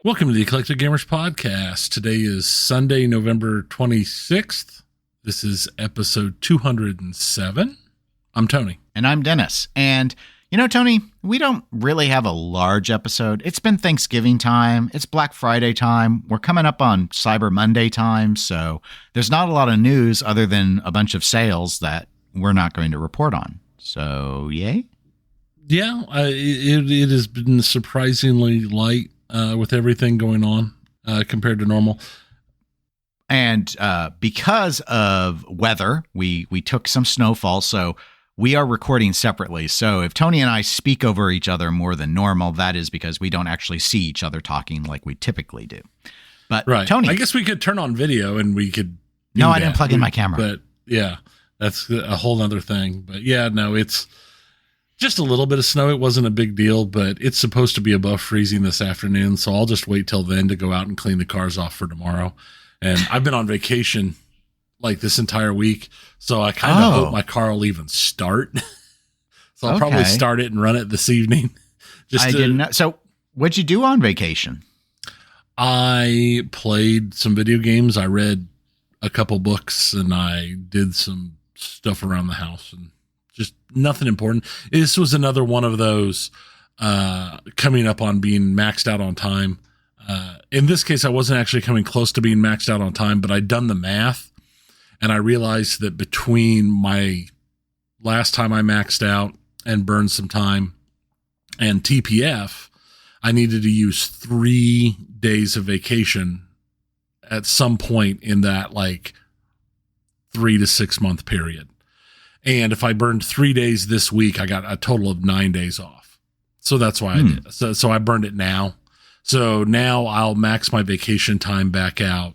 Welcome to the Eclectic Gamers Podcast. Today is Sunday, November 26th. This is episode 207. I'm Tony. And I'm Dennis. And, Tony, we don't really have a large episode. It's been Thanksgiving time. It's Black Friday time. We're coming up on Cyber Monday time. So there's not a lot of news other than a bunch of sales that we're not going to report on. So, yay? Yeah, it has been surprisingly light with everything going on compared to normal. And because of weather, we took some snowfall, so we are recording separately. So if Tony and I speak over each other more than normal, that is because we don't actually see each other talking like we typically do. But right. Tony, I guess we could turn on video and we could. No, I didn't plug in my camera. But yeah, that's a whole other thing. But yeah, no, it's just a little bit of snow. It wasn't a big deal, but it's supposed to be above freezing this afternoon. So I'll just wait till then to go out and clean the cars off for tomorrow. And I've been on vacation like this entire week. So I kind of hope my car will even start. So I'll probably start it and run it this evening. I didn't know. So what'd you do on vacation? I played some video games. I read a couple books and I did some stuff around the house and just nothing important. This was another one of those coming up on being maxed out on time. In this case, I wasn't actually coming close to being maxed out on time, but I'd done the math and I realized that between my last time I maxed out and burned some time and TPF, I needed to use 3 days of vacation at some point in that 3 to 6 month period. And if I burned 3 days this week, I got a total of 9 days off. So that's why I did. So I burned it now. So now I'll max my vacation time back out.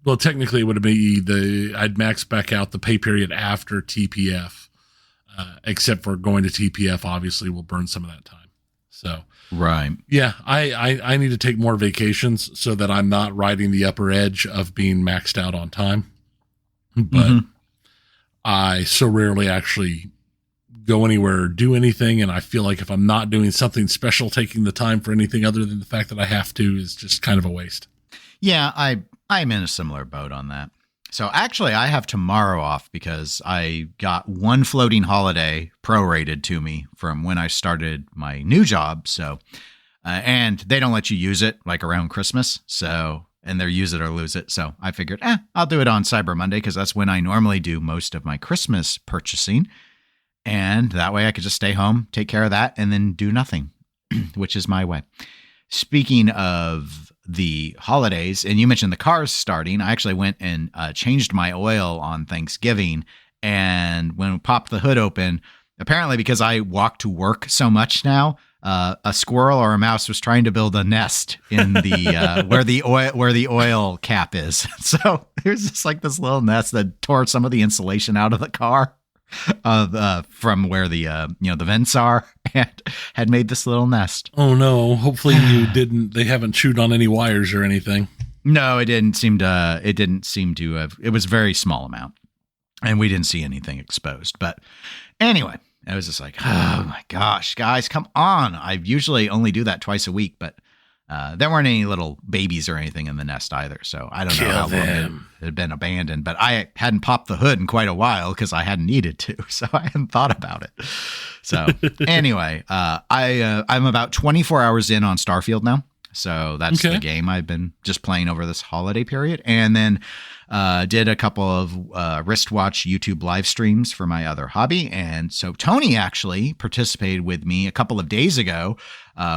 Well, technically it would be I'd max back out the pay period after TPF, except for going to TPF, obviously we'll burn some of that time. So, right. Yeah, I need to take more vacations so that I'm not riding the upper edge of being maxed out on time. But I so rarely actually go anywhere or do anything. And I feel like if I'm not doing something special, taking the time for anything other than the fact that I have to is just kind of a waste. Yeah, I'm in a similar boat on that. So actually I have tomorrow off because I got one floating holiday prorated to me from when I started my new job. So, and they don't let you use it around Christmas. So, and they're use it or lose it. So I figured, I'll do it on Cyber Monday because that's when I normally do most of my Christmas purchasing. And that way I could just stay home, take care of that, and then do nothing, which is my way. Speaking of the holidays, and you mentioned the cars starting, I actually went and changed my oil on Thanksgiving. And when we popped the hood open, apparently because I walk to work so much now, a squirrel or a mouse was trying to build a nest in the where the oil cap is. So there's just this little nest that tore some of the insulation out of the car from where the the vents are, and had made this little nest. Oh no! Hopefully they haven't chewed on any wires or anything. No, it didn't seem to. It didn't seem to have. It was a very small amount, and we didn't see anything exposed. But anyway. I was just oh my gosh, guys, come on. I usually only do that twice a week, but there weren't any little babies or anything in the nest either. So I don't know how long it had been abandoned, but I hadn't popped the hood in quite a while because I hadn't needed to. So I hadn't thought about it. So anyway, I'm about 24 hours in on Starfield now. So that's the game I've been just playing over this holiday period. And then did a couple of wristwatch YouTube live streams for my other hobby. And so Tony actually participated with me a couple of days ago.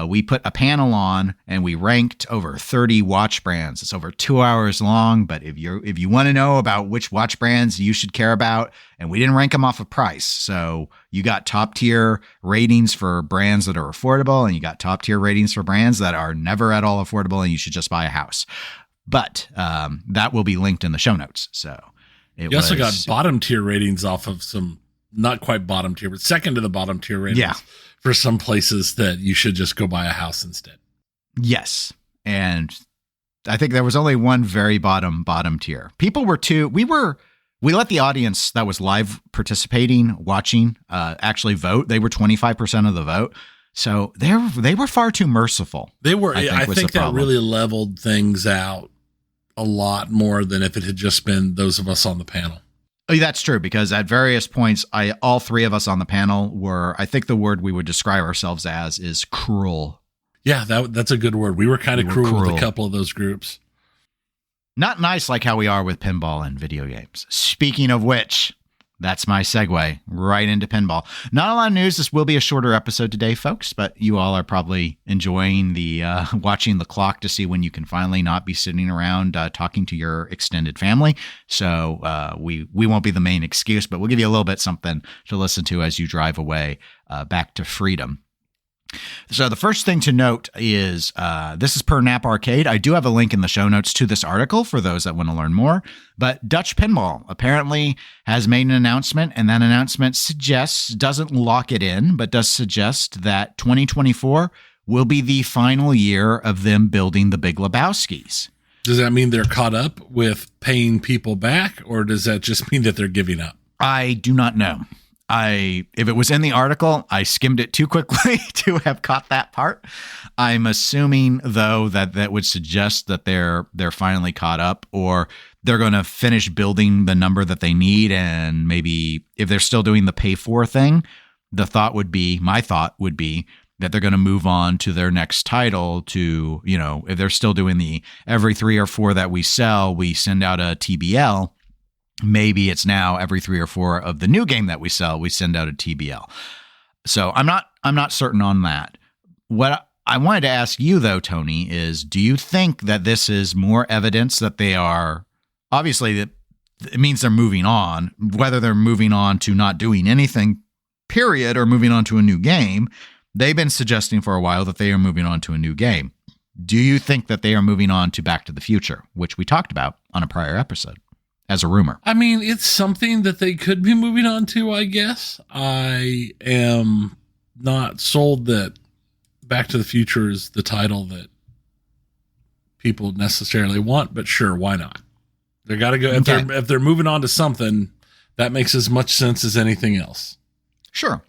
We put a panel on and we ranked over 30 watch brands. It's over 2 hours long, but if you want to know about which watch brands you should care about, and we didn't rank them off of price. So you got top tier ratings for brands that are affordable, and you got top tier ratings for brands that are never at all affordable and you should just buy a house. But that will be linked in the show notes. So you also got bottom tier ratings off of some, not quite bottom tier, but second to the bottom tier ratings for some places that you should just go buy a house instead. Yes. And I think there was only one very bottom tier. People were we let the audience that was live participating, watching, actually vote. They were 25% of the vote. So they were far too merciful. They were. I think that really leveled things out a lot more than if it had just been those of us on the panel. Oh, that's true, because at various points, all three of us on the panel were, I think the word we would describe ourselves as is cruel. Yeah, that's a good word. We were kind of cruel with a couple of those groups. Not nice like how we are with pinball and video games. Speaking of which, that's my segue right into pinball. Not a lot of news. This will be a shorter episode today, folks, but you all are probably enjoying the watching the clock to see when you can finally not be sitting around talking to your extended family. So we won't be the main excuse, but we'll give you a little bit something to listen to as you drive away back to freedom. So the first thing to note is this is per Nap Arcade. I do have a link in the show notes to this article for those that want to learn more. But Dutch Pinball apparently has made an announcement, and that announcement doesn't lock it in, but does suggest that 2024 will be the final year of them building the Big Lebowskis. Does that mean they're caught up with paying people back, or does that just mean that they're giving up? I do not know. If it was in the article, I skimmed it too quickly to have caught that part. I'm assuming, though, that would suggest that they're finally caught up, or they're going to finish building the number that they need. And maybe if they're still doing the pay for thing, my thought would be that they're going to move on to their next title to, if they're still doing the every 3 or 4 that we sell, we send out a TBL. Maybe it's now every 3 or 4 of the new game that we sell, we send out a TBL. So I'm not certain on that. What I wanted to ask you, though, Tony, is do you think that this is more evidence that they are, obviously it means they're moving on, whether they're moving on to not doing anything, period, or moving on to a new game. They've been suggesting for a while that they are moving on to a new game. Do you think that they are moving on to Back to the Future, which we talked about on a prior episode? As a rumor. I mean, it's something that they could be moving on to, I guess. I am not sold that Back to the Future is the title that people necessarily want, but sure, why not? They got to go. If they're moving on to something, that makes as much sense as anything else. Sure.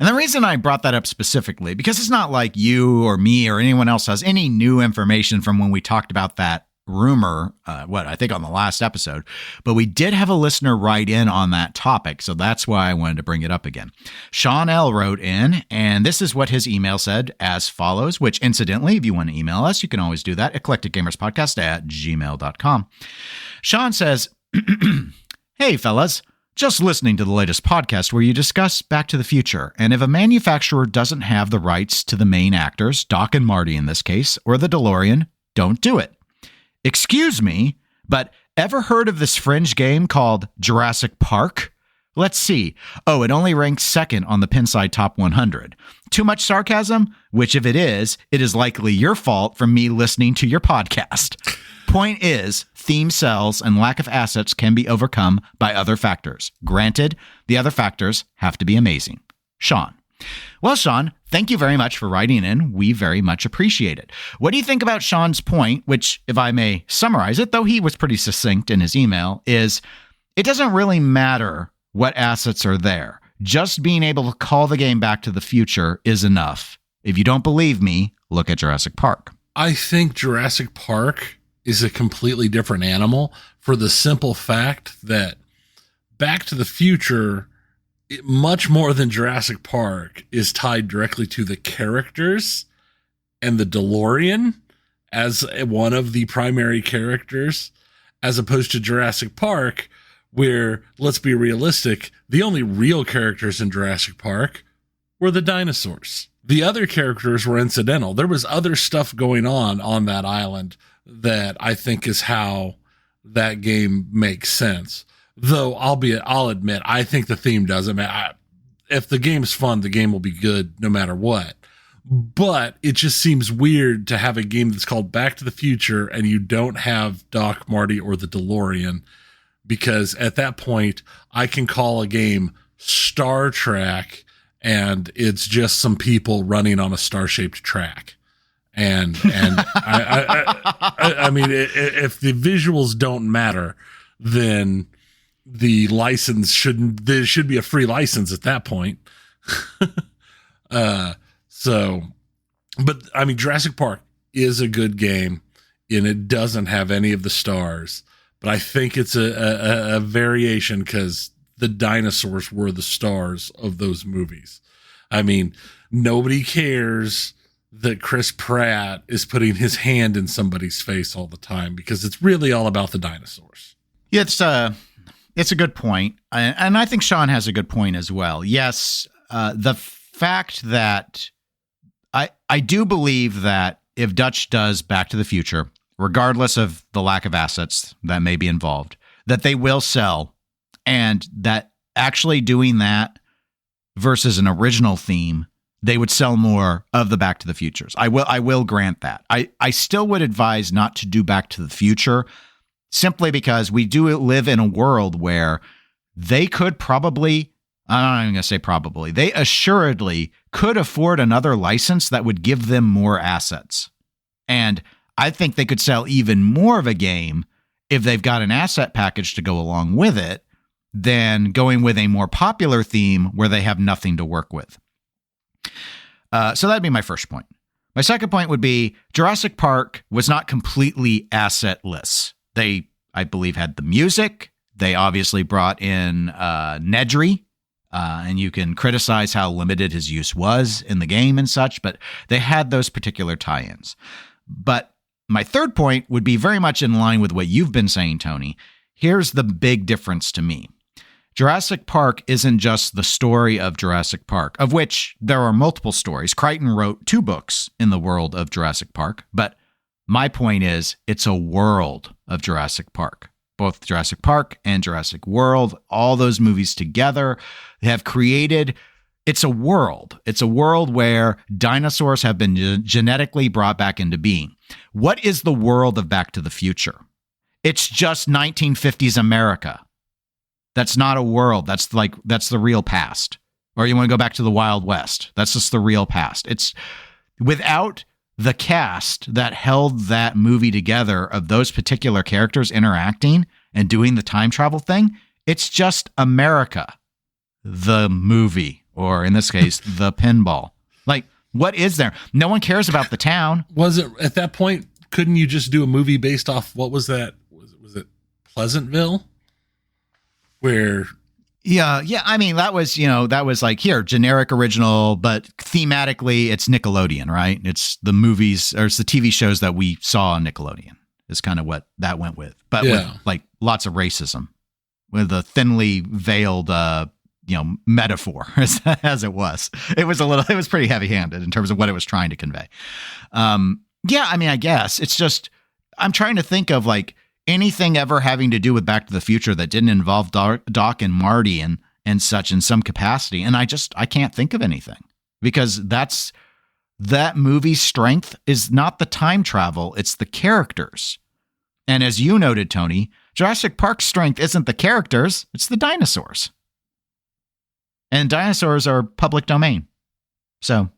And the reason I brought that up specifically, because it's not like you or me or anyone else has any new information from when we talked about that rumor, I think on the last episode, but we did have a listener write in on that topic, so that's why I wanted to bring it up again. Sean L. wrote in, and this is what his email said as follows, which incidentally, if you want to email us, you can always do that, eclecticgamerspodcast@gmail.com. Sean says, hey fellas, just listening to the latest podcast where you discuss Back to the Future, and if a manufacturer doesn't have the rights to the main actors, Doc and Marty in this case, or the DeLorean, don't do it. Excuse me, but ever heard of this fringe game called Jurassic Park? Let's see. Oh, it only ranks second on the Pinside Top 100. Too much sarcasm? Which if it is likely your fault from me listening to your podcast. Point is, theme sells and lack of assets can be overcome by other factors. Granted, the other factors have to be amazing. Sean. Well, Sean, thank you very much for writing in. We very much appreciate it. What do you think about Sean's point, which, if I may summarize it, though he was pretty succinct in his email, is it doesn't really matter what assets are there. Just being able to call the game Back to the Future is enough. If you don't believe me, look at Jurassic Park. I think Jurassic Park is a completely different animal for the simple fact that Back to the Future, much more than Jurassic Park, is tied directly to the characters and the DeLorean as one of the primary characters, as opposed to Jurassic Park, where, let's be realistic, the only real characters in Jurassic Park were the dinosaurs. The other characters were incidental. There was other stuff going on that island that I think is how that game makes sense. Though, I'll admit, I think the theme doesn't matter. If the game's fun, the game will be good no matter what. But it just seems weird to have a game that's called Back to the Future and you don't have Doc, Marty, or the DeLorean, because at that point, I can call a game Star Trek and it's just some people running on a star-shaped track. And I mean, if the visuals don't matter, then the license there should be a free license at that point. So, but I mean, Jurassic Park is a good game, and it doesn't have any of the stars. But I think it's a variation because the dinosaurs were the stars of those movies. I mean, nobody cares that Chris Pratt is putting his hand in somebody's face all the time because it's really all about the dinosaurs. Yeah, it's a good point. And I think Sean has a good point as well. Yes, the fact that I do believe that if Dutch does Back to the Future, regardless of the lack of assets that may be involved, that they will sell, and that actually doing that versus an original theme, they would sell more of the Back to the Futures. I will grant that. I still would advise not to do Back to the Future, simply because we do live in a world where they could probably, I'm not even going to say probably, they assuredly could afford another license that would give them more assets. And I think they could sell even more of a game if they've got an asset package to go along with it than going with a more popular theme where they have nothing to work with. So that'd be my first point. My second point would be Jurassic Park was not completely assetless. They, I believe, had the music. They obviously brought in Nedry, and you can criticize how limited his use was in the game and such, but they had those particular tie-ins. But my third point would be very much in line with what you've been saying, Tony. Here's the big difference to me. Jurassic Park isn't just the story of Jurassic Park, of which there are multiple stories. Crichton wrote 2 books in the world of Jurassic Park, but my point is it's a world of Jurassic Park. Both Jurassic Park and Jurassic World, all those movies together have created, it's a world. It's a world where dinosaurs have been genetically brought back into being. What is the world of Back to the Future? It's just 1950s America. That's not a world. That's the real past. Or you want to go back to the Wild West. That's just the real past. It's without the cast that held that movie together of those particular characters interacting and doing the time travel thing. It's just America, the movie, or in this case, the pinball. Like, what is there? No one cares about the town. Was it at that point? Couldn't you just do a movie based off what was that? Was it Pleasantville? Where yeah. I mean, that was like, here, generic original, but thematically it's Nickelodeon, right? It's the movies or it's the TV shows that we saw on Nickelodeon is kind of what that went with, but with like lots of racism, with a thinly veiled, metaphor as it was. It was pretty heavy handed in terms of what it was trying to convey. I mean, I guess it's just, I'm trying to think of like, anything ever having to do with Back to the Future that didn't involve Doc and Marty and such in some capacity. And I can't think of anything, because that movie's strength is not the time travel. It's the characters. And as you noted, Tony, Jurassic Park's strength isn't the characters. It's the dinosaurs. And dinosaurs are public domain. So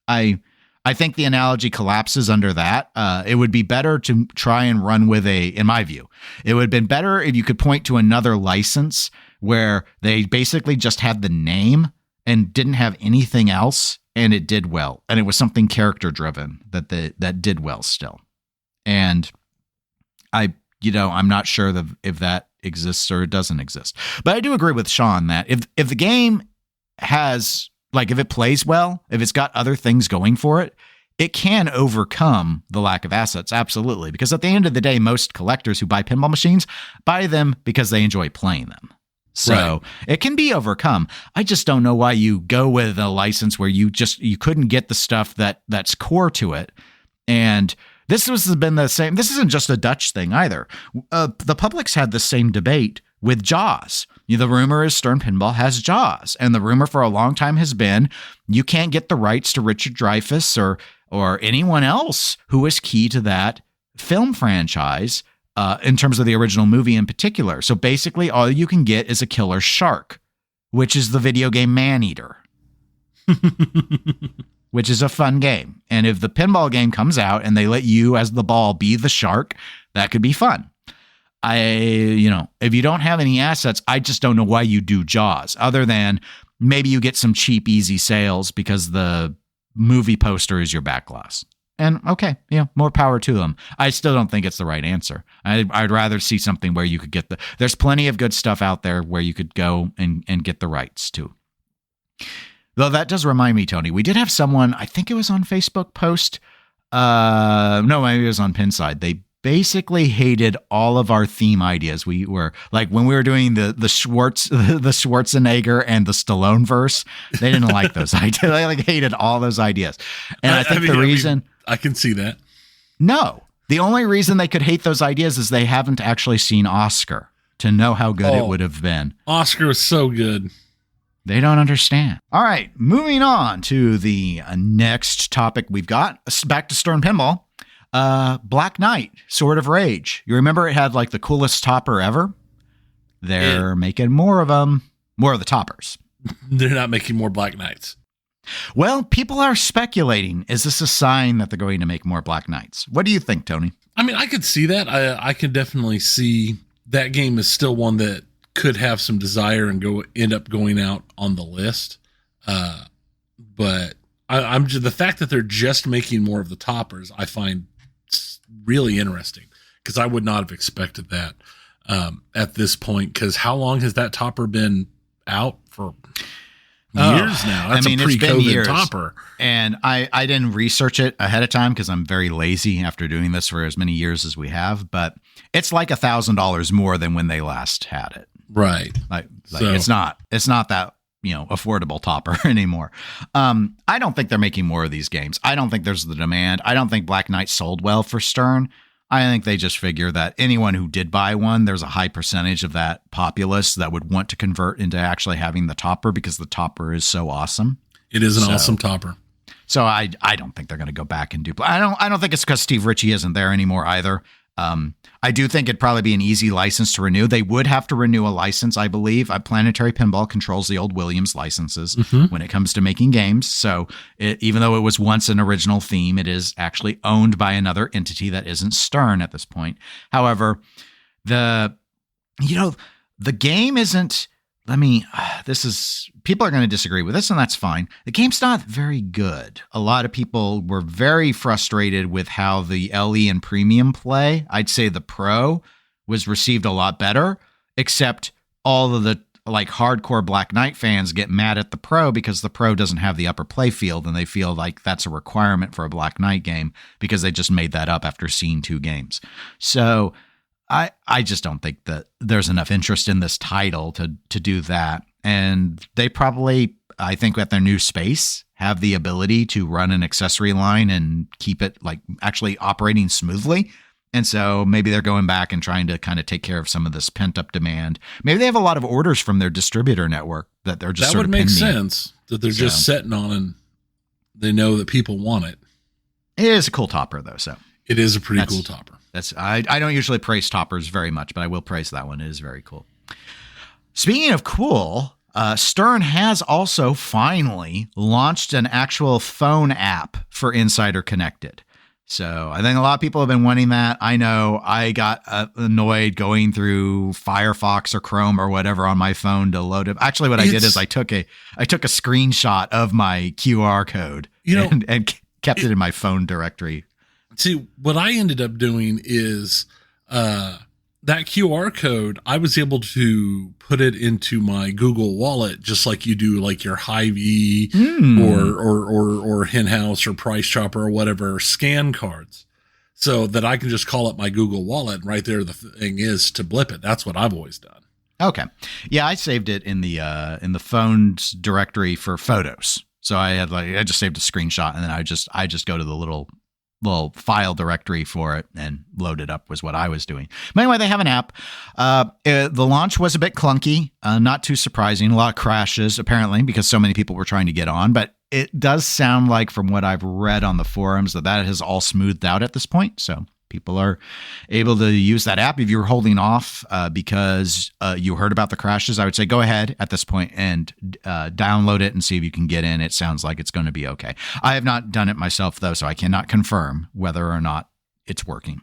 I think the analogy collapses under that. It would be better to try and run with in my view, it would have been better if you could point to another license where they basically just had the name and didn't have anything else, and it did well. And it was something character driven that did well still. And I'm not sure if that exists or it doesn't exist. But I do agree with Sean that if the game has, like, if it plays well, if it's got other things going for it, it can overcome the lack of assets. Absolutely. Because at the end of the day, most collectors who buy pinball machines buy them because they enjoy playing them. So It can be overcome. I just don't know why you go with a license where you couldn't get the stuff that's core to it. And this has been the same. This isn't just a Dutch thing either. The public's had the same debate with Jaws. The rumor is Stern Pinball has Jaws. And the rumor for a long time has been you can't get the rights to Richard Dreyfuss or anyone else who was key to that film franchise in terms of the original movie in particular. So basically all you can get is a killer shark, which is the video game Maneater, which is a fun game. And if the pinball game comes out and they let you as the ball be the shark, that could be fun. If you don't have any assets, I just don't know why you do Jaws, other than maybe you get some cheap, easy sales because the movie poster as your back glass. And okay, more power to them. I still don't think it's the right answer. I'd rather see something where you could get there's plenty of good stuff out there where you could go and get the rights to. Though that does remind me, Tony, we did have someone, I think it was on Facebook post. No, maybe it was on Pinside. They basically hated all of our theme ideas. We were like, when we were doing the Schwarzenegger and the Stallone verse, they didn't like those ideas. They hated all those ideas. And I think the reason I can see that. No, the only reason they could hate those ideas is they haven't actually seen Oscar to know how good it would have been. Oscar was so good. They don't understand. All right, moving on to the next topic we've got. Back to Stern Pinball. Black Knight, Sword of Rage. You remember it had the coolest topper ever? They're making more of them. More of the toppers. They're not making more Black Knights. Well, people are speculating. Is this a sign that they're going to make more Black Knights? What do you think, Tony? I mean, I could see that. I could definitely see that game is still one that could have some desire and end up going out on the list. But I'm just, the fact that they're just making more of the toppers, I find really interesting, because I would not have expected that at this point. Because how long has that topper been out for? Years now. That's a pre-COVID topper. And I didn't research it ahead of time because I'm very lazy after doing this for as many years as we have. But it's like $1,000 more than when they last had it. Right. So, it's not that affordable topper anymore. I don't think they're making more of these games. I don't think there's the demand. I don't think Black Knight sold well for Stern. I think they just figure that anyone who did buy one, there's a high percentage of that populace that would want to convert into actually having the topper because the topper is so awesome. It is an awesome topper. So I don't think they're going to go back and do. I don't think it's because Steve Ritchie isn't there anymore either. I do think it'd probably be an easy license to renew. They would have to renew a license, I believe. Planetary Pinball controls the old Williams licenses when it comes to making games. So even though it was once an original theme, it is actually owned by another entity that isn't Stern at this point. However, the game isn't. People are going to disagree with this, and that's fine. The game's not very good. A lot of people were very frustrated with how the LE and premium play. I'd say the Pro was received a lot better, except all of the hardcore Black Knight fans get mad at the Pro because the Pro doesn't have the upper play field, and they feel like that's a requirement for a Black Knight game because they just made that up after seeing 2 games. So I just don't think that there's enough interest in this title to do that. And they probably, I think at their new space, have the ability to run an accessory line and keep it actually operating smoothly. And so maybe they're going back and trying to kind of take care of some of this pent up demand. Maybe they have a lot of orders from their distributor network that they're just that would make sense that they're just sitting on, and they know that people want it. It is a cool topper though. So it is a pretty cool topper. I don't usually praise toppers very much, but I will praise that one. It is very cool. Speaking of cool, Stern has also finally launched an actual phone app for Insider Connected. So I think a lot of people have been wanting that. I know I got annoyed going through Firefox or Chrome or whatever on my phone to load it. Actually, what I did is I took a screenshot of my QR code and kept it in my phone directory. See, what I ended up doing is that QR code, I was able to put it into my Google Wallet, just like you do your Hy-Vee or Hen House or Price Chopper or whatever scan cards, so that I can just call up my Google Wallet, and right there the thing is to blip it. That's what I've always done. Okay. Yeah, I saved it in the phone's directory for photos. So I just saved a screenshot, and then I just go to the little file directory for it and load it up was what I was doing. But anyway, they have an app. The launch was a bit clunky, not too surprising. A lot of crashes, apparently, because so many people were trying to get on. But it does sound like, from what I've read on the forums, that has all smoothed out at this point. So people are able to use that app. If you're holding off because you heard about the crashes, I would say go ahead at this point and download it and see if you can get in. It sounds like it's going to be okay. I have not done it myself, though, so I cannot confirm whether or not it's working.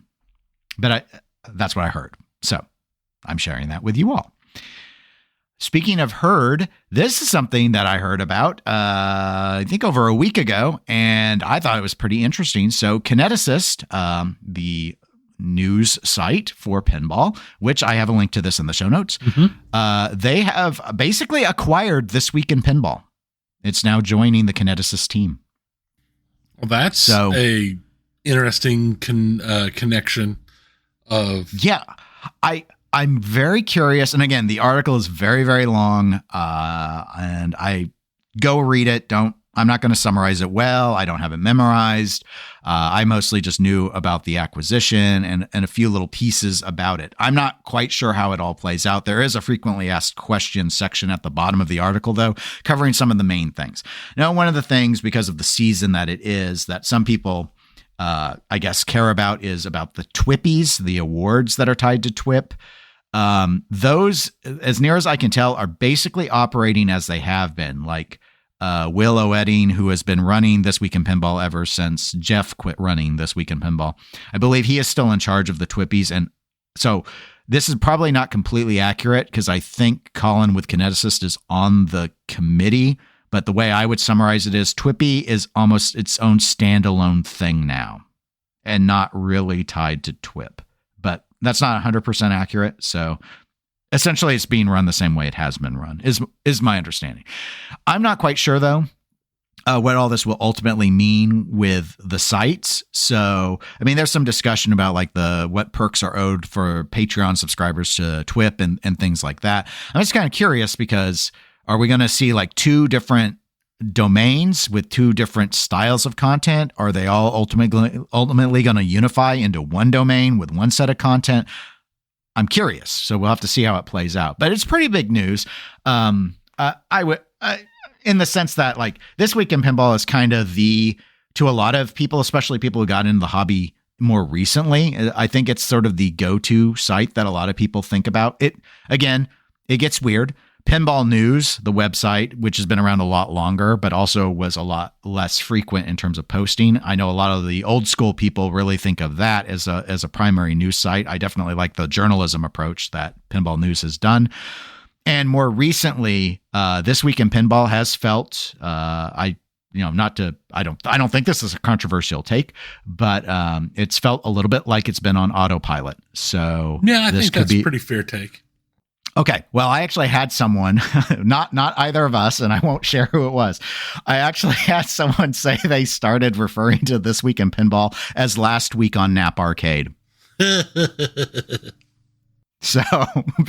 But that's what I heard. So I'm sharing that with you all. speaking of heard, this is something that I heard about, I think over a week ago, and I thought it was pretty interesting. So Kineticist, the news site for pinball, which I have a link to this in the show notes, they have basically acquired This Week in Pinball. It's now joining the Kineticist team. Well, that's a interesting connection of... Yeah, I'm very curious. And again, the article is very, very long, and I go read it. I'm not going to summarize it well. I don't have it memorized. I mostly just knew about the acquisition and a few little pieces about it. I'm not quite sure how it all plays out. There is a frequently asked questions section at the bottom of the article, though, covering some of the main things. Now, one of the things, because of the season that it is, that some people, I guess, care about is about the TWIPies, the awards that are tied to TWIP. Those, as near as I can tell, are basically operating as they have been. Like Will O'Edding, who has been running This Week in Pinball ever since Jeff quit running This Week in Pinball. I believe he is still in charge of the TWIPies. And so this is probably not completely accurate because I think Colin with Kineticist is on the committee. But the way I would summarize it is TWIPie is almost its own standalone thing now and not really tied to TWIP. But that's not 100% accurate. So essentially it's being run the same way it has been run is my understanding. I'm not quite sure, though, what all this will ultimately mean with the sites. So, I mean, there's some discussion about like what perks are owed for Patreon subscribers to TWIP and things like that. I'm just kind of curious because are we going to see like two different domains with two different styles of content? Are they all ultimately going to unify into one domain with one set of content? I'm curious, so we'll have to see how it plays out. But it's pretty big news. In the sense that like This Week in Pinball is kind of to a lot of people, especially people who got into the hobby more recently, I think it's sort of the go-to site that a lot of people think about. It gets weird. Pinball News, the website, which has been around a lot longer, but also was a lot less frequent in terms of posting. I know a lot of the old school people really think of that as a primary news site. I definitely like the journalism approach that Pinball News has done. And more recently, This Week in Pinball has felt, I don't think this is a controversial take, but it's felt a little bit like it's been on autopilot. So yeah, I think that's a pretty fair take. Okay. Well, I actually had someone, not either of us, and I won't share who it was. I actually had someone say they started referring to This Week in Pinball as Last Week on Nap Arcade. So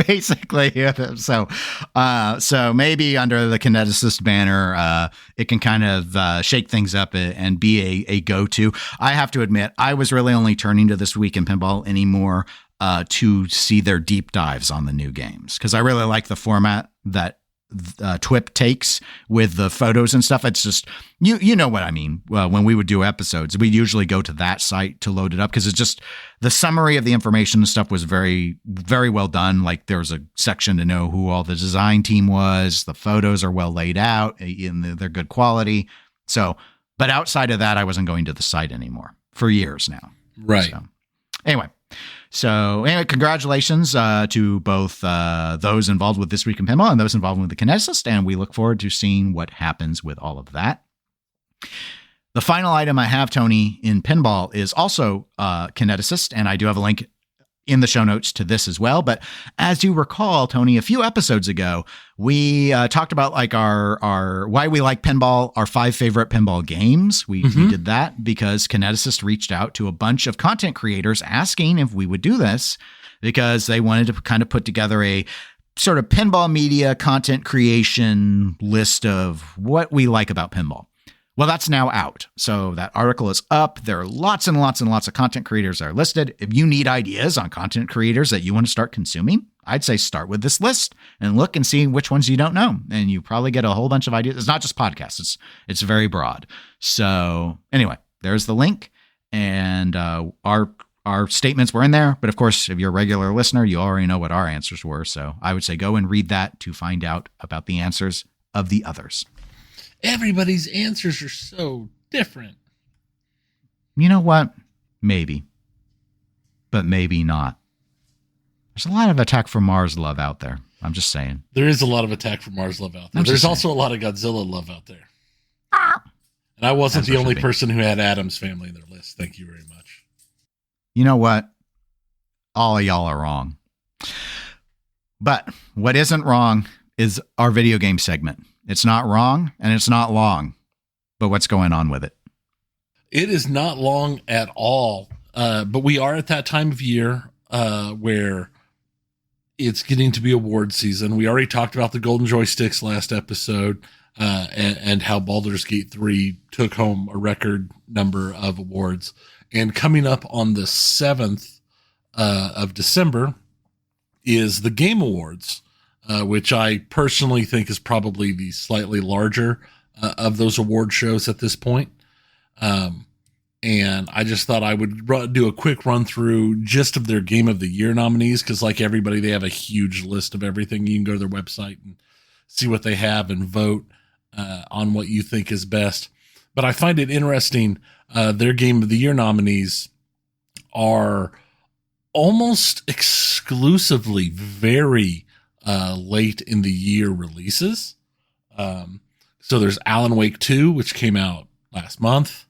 basically, so maybe under the Kineticist banner, it can kind of shake things up and be a go-to. I have to admit, I was really only turning to This Week in Pinball anymore to see their deep dives on the new games, because I really like the format that TWIP takes with the photos and stuff. It's just, you know what I mean. Well, when we would do episodes, we usually go to that site to load it up because it's just the summary of the information and stuff was very, very well done. Like there was a section to know who all the design team was. The photos are well laid out and they're good quality. So, but outside of that, I wasn't going to the site anymore for years now. Right. So, anyway, congratulations to both those involved with This Week in Pinball and those involved with the Kineticist, and we look forward to seeing what happens with all of that. The final item I have, Tony, in Pinball is also Kineticist, and I do have a link in the show notes to this as well. But as you recall, Tony, a few episodes ago, we talked about like our why we like pinball, our 5 favorite pinball games. We did that because Kineticist reached out to a bunch of content creators asking if we would do this because they wanted to kind of put together a sort of pinball media content creation list of what we like about pinball. Well, that's now out. So that article is up. There are lots and lots and lots of content creators that are listed. If you need ideas on content creators that you want to start consuming, I'd say start with this list and look and see which ones you don't know. And you probably get a whole bunch of ideas. It's not just podcasts. It's very broad. So anyway, there's the link. And our statements were in there. But of course, if you're a regular listener, you already know what our answers were. So I would say go and read that to find out about the answers of the others. Everybody's answers are so different. You know what? Maybe. But maybe not. There's a lot of Attack from Mars love out there. I'm just saying. There is a lot of Attack from Mars love out there. There's also a lot of Godzilla love out there. And I wasn't the only person who had Addams Family in their list. Thank you very much. You know what? All of y'all are wrong. But what isn't wrong is our video game segment. It's not wrong and it's not long. But what's going on with it? It is not long at all. But we are at that time of year where it's getting to be award season. We already talked about the Golden Joysticks last episode and how Baldur's Gate 3 took home a record number of awards. And coming up on the 7th of December is the Game Awards, which I personally think is probably the slightly larger of those award shows at this point. And I just thought I would do a quick run through just of their Game of the Year nominees, because like everybody, they have a huge list of everything. You can go to their website and see what they have and vote on what you think is best. But I find it interesting. Their Game of the Year nominees are almost exclusively very late in the year releases. So there's Alan Wake 2, which came out last month.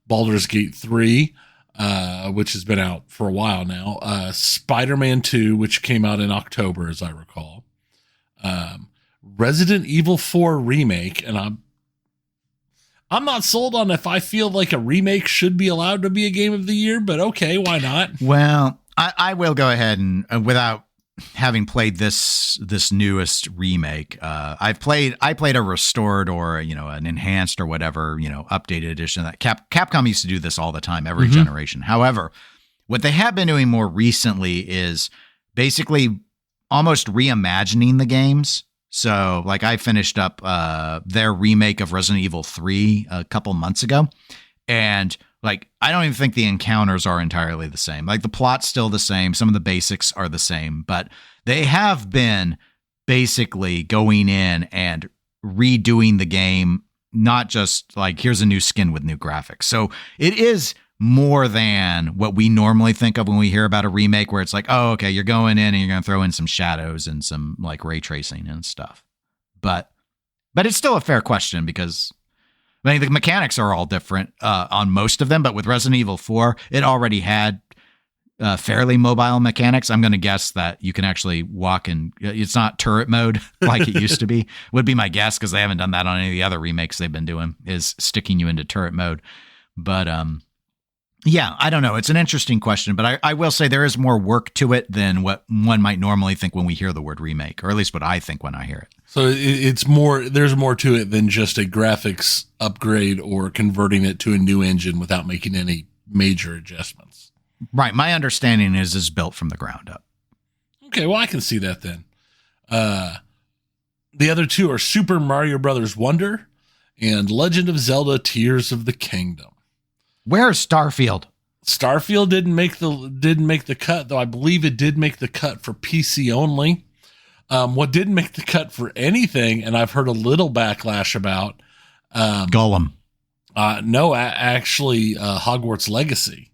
Baldur's Gate 3, which has been out for a while now. Spider-Man 2, which came out in October, as I recall. Resident Evil 4 Remake, and I'm not sold on if I feel like a remake should be allowed to be a Game of the Year, but okay, why not? Well, I will go ahead and without having played this newest remake, I played a restored or an enhanced or whatever updated edition. That Capcom used to do this all the time, every generation. However, what they have been doing more recently is basically almost reimagining the games. So, like, I finished up their remake of Resident Evil 3 a couple months ago, and like, I don't even think the encounters are entirely the same. Like, the plot's still the same. Some of the basics are the same, but they have been basically going in and redoing the game, not just like, here's a new skin with new graphics. So it is more than what we normally think of when we hear about a remake, where it's like, oh, okay, you're going in and you're going to throw in some shadows and some like ray tracing and stuff. But it's still a fair question, because I mean, the mechanics are all different on most of them, but with Resident Evil 4, it already had fairly mobile mechanics. I'm going to guess that you can actually walk and it's not turret mode like it used to be, would be my guess, because they haven't done that on any of the other remakes they've been doing, is sticking you into turret mode. But yeah, I don't know. It's an interesting question, but I will say there is more work to it than what one might normally think when we hear the word remake, or at least what I think when I hear it. So it's more, there's more to it than just a graphics upgrade or converting it to a new engine without making any major adjustments. Right. My understanding is it's built from the ground up. Okay, well, I can see that then. The other two are Super Mario Brothers Wonder and Legend of Zelda Tears of the Kingdom. Where's Starfield? Starfield didn't make the cut, though I believe it did make the cut for PC only. What didn't make the cut for anything, and I've heard a little backlash about, Gollum. No, actually, Hogwarts Legacy,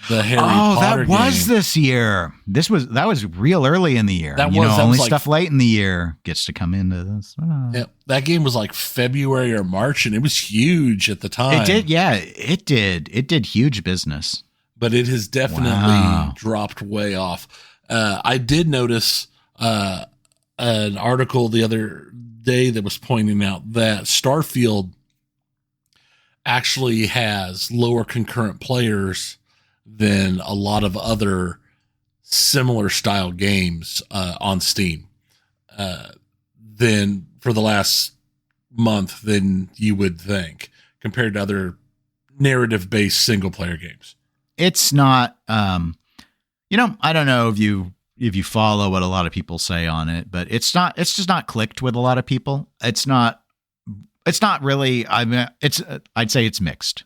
the Harry Potter that was game. this year. That was real early in the year. That only was stuff late in the year gets to come into this. Yeah, that game was like February or March, and it was huge at the time. It did, yeah, it did. It did huge business, but it has definitely dropped way off. I did notice an article the other day that was pointing out that Starfield actually has lower concurrent players than a lot of other similar style games on Steam than for the last month than you would think, compared to other narrative based single player games. It's not, I don't know if you follow what a lot of people say on it, but it's just not clicked with a lot of people. It's not really, I'd say it's mixed.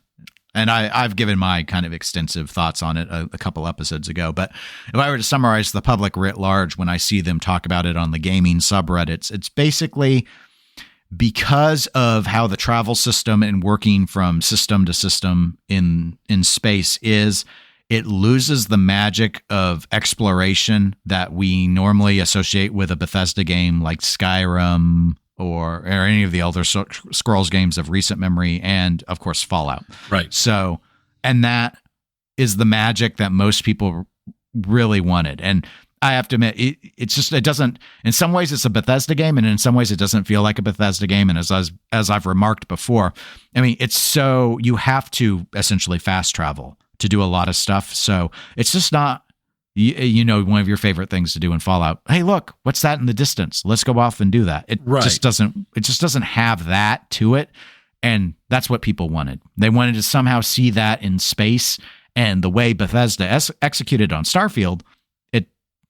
And I've given my kind of extensive thoughts on it a couple episodes ago. But if I were to summarize the public writ large, when I see them talk about it on the gaming subreddits, it's basically because of how the travel system and working from system to system in space is, it loses the magic of exploration that we normally associate with a Bethesda game like Skyrim or any of the Elder Scrolls games of recent memory, and of course Fallout. Right. So, and that is the magic that most people really wanted. And I have to admit, it doesn't, in some ways it's a Bethesda game, and in some ways it doesn't feel like a Bethesda game. And as I've remarked before, I mean, you have to essentially fast travel to do a lot of stuff. So it's just not, one of your favorite things to do in Fallout. Hey, look, what's that in the distance? Let's go off and do that. It just doesn't have that to it. And that's what people wanted. They wanted to somehow see that in space, and the way Bethesda executed on Starfield,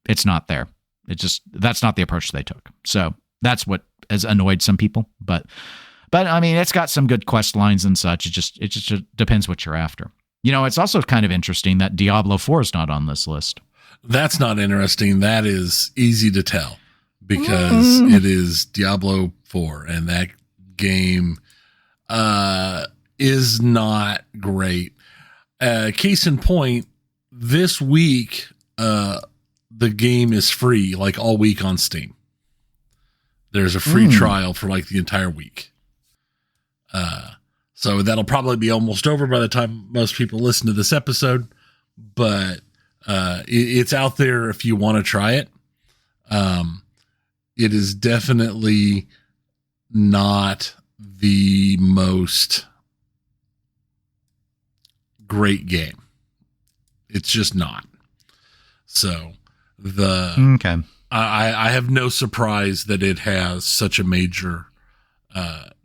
it's not there. That's not the approach they took. So that's what has annoyed some people. But I mean, it's got some good quest lines and such. It just depends what you're after. It's also kind of interesting that Diablo 4 is not on this list. That's not interesting. That is easy to tell because it is Diablo 4, and that game is not great. Case in point, this week, the game is free like all week on Steam. There's a free trial for like the entire week. So that'll probably be almost over by the time most people listen to this episode, but it's out there if you want to try it. It is definitely not the most great game. It's just not. So I have no surprise that it has such a major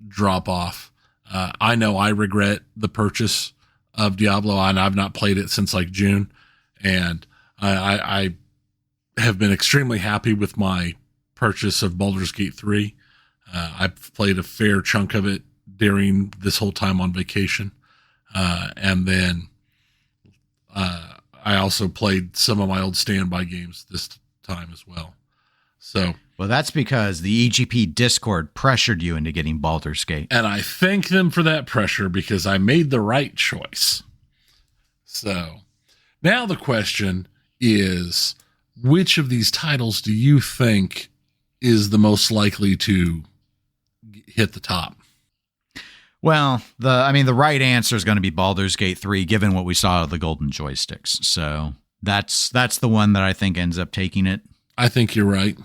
drop off. I know I regret the purchase of Diablo, and I've not played it since like June, and I have been extremely happy with my purchase of Baldur's Gate 3. I've played a fair chunk of it during this whole time on vacation, and then I also played some of my old standby games this time as well. So, well, that's because the EGP Discord pressured you into getting Baldur's Gate. And I thank them for that pressure because I made the right choice. So, now the question is, which of these titles do you think is the most likely to hit the top? Well, the right answer is going to be Baldur's Gate 3, given what we saw of the golden joysticks. So that's the one that I think ends up taking it. I think you're right.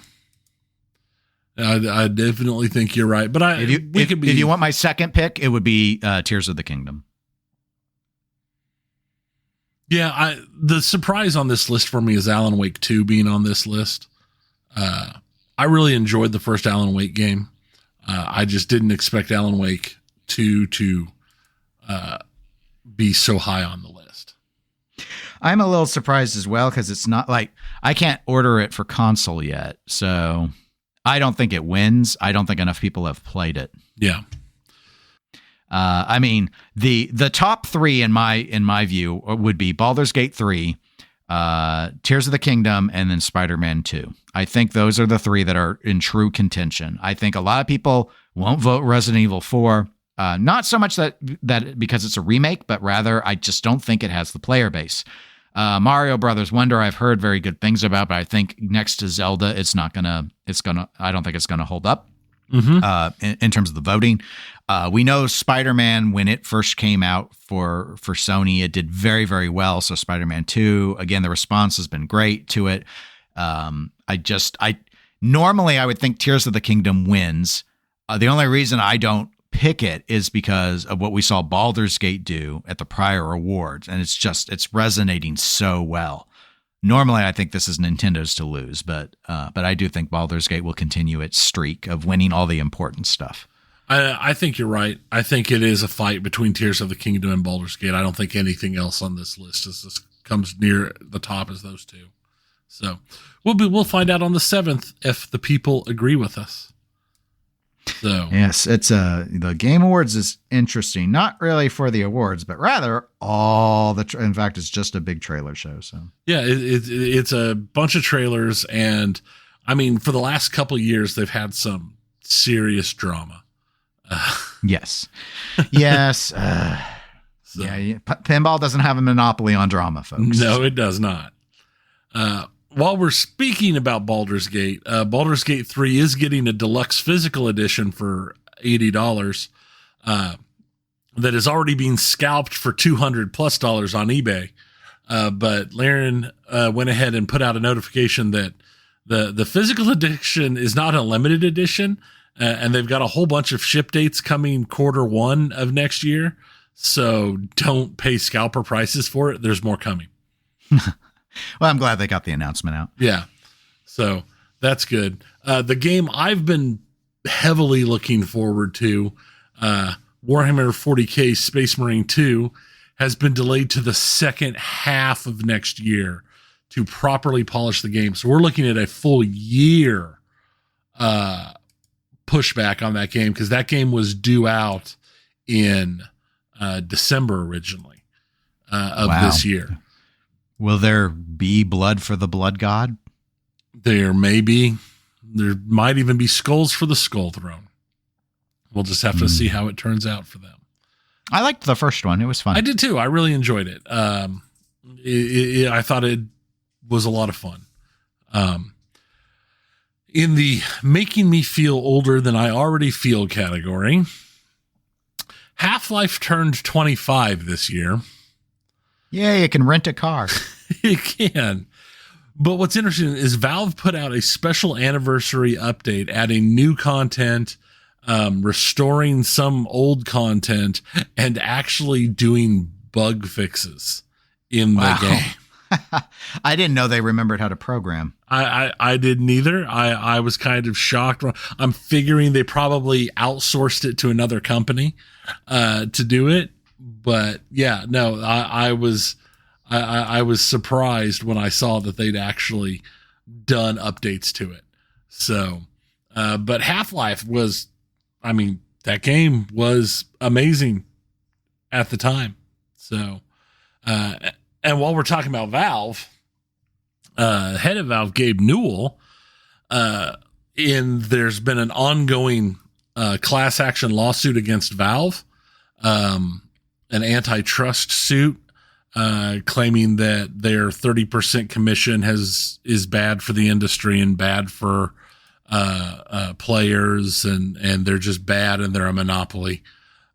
I definitely think you're right. But if you want my second pick, it would be Tears of the Kingdom. Yeah, the surprise on this list for me is Alan Wake 2 being on this list. I really enjoyed the first Alan Wake game. I just didn't expect Alan Wake 2 to be so high on the list. I'm a little surprised as well because it's not like I can't order it for console yet. So I don't think it wins. I don't think enough people have played it. Yeah. I mean, the top three in my view would be Baldur's Gate 3, Tears of the Kingdom, and then Spider-Man 2. I think those are the three that are in true contention. I think a lot of people won't vote Resident Evil 4. Not so much that because it's a remake, but rather I just don't think it has the player base. Mario Brothers Wonder, I've heard very good things about, but I think next to Zelda, I don't think it's gonna hold up. In terms of the voting. We know Spider-Man, when it first came out for Sony, it did very, very well. So Spider-Man 2, again, the response has been great to it. Normally I would think Tears of the Kingdom wins. The only reason I don't pick it is because of what we saw Baldur's Gate do at the prior awards. And it's resonating so well. Normally, I think this is Nintendo's to lose, but I do think Baldur's Gate will continue its streak of winning all the important stuff. I think you're right. I think it is a fight between Tears of the Kingdom and Baldur's Gate. I don't think anything else on this list comes near the top as those two. So we'll find out on the 7th if the people agree with us. So yes, it's the Game Awards is interesting. Not really for the awards, but rather in fact, it's just a big trailer show. So yeah, it's a bunch of trailers, and I mean, for the last couple of years, they've had some serious drama. Yes. So, pinball doesn't have a monopoly on drama, folks. No, it does not. While we're speaking about Baldur's Gate 3 is getting a deluxe physical edition for $80 that is already being scalped for $200+ on eBay. But Laren went ahead and put out a notification that the physical edition is not a limited edition, and they've got a whole bunch of ship dates coming Q1 of next year. So don't pay scalper prices for it. There's more coming. Well, I'm glad they got the announcement out. Yeah. So that's good. The game I've been heavily looking forward to, Warhammer 40K Space Marine 2, has been delayed to the second half of next year to properly polish the game. So we're looking at a full year pushback on that game, because that game was due out in December originally of this year. Will there be blood for the blood god? There may be. There might even be skulls for the skull throne. We'll just have to see how it turns out for them. I liked the first one. It was fun. I did too. I really enjoyed it. I thought it was a lot of fun. In the making me feel older than I already feel category, Half-Life turned 25 this year. Yeah, you can rent a car. You can. But what's interesting is Valve put out a special anniversary update, adding new content, restoring some old content, and actually doing bug fixes in the game. I didn't know they remembered how to program. I didn't either. I was kind of shocked. I'm figuring they probably outsourced it to another company to do it. But yeah, no, I was surprised when I saw that they'd actually done updates to it. So, but Half-Life was, I mean, that game was amazing at the time. So, and while we're talking about Valve, head of Valve, Gabe Newell, there's been an ongoing class action lawsuit against Valve, an antitrust suit, claiming that their 30% commission is bad for the industry and bad for players, and they're just bad and they're a monopoly.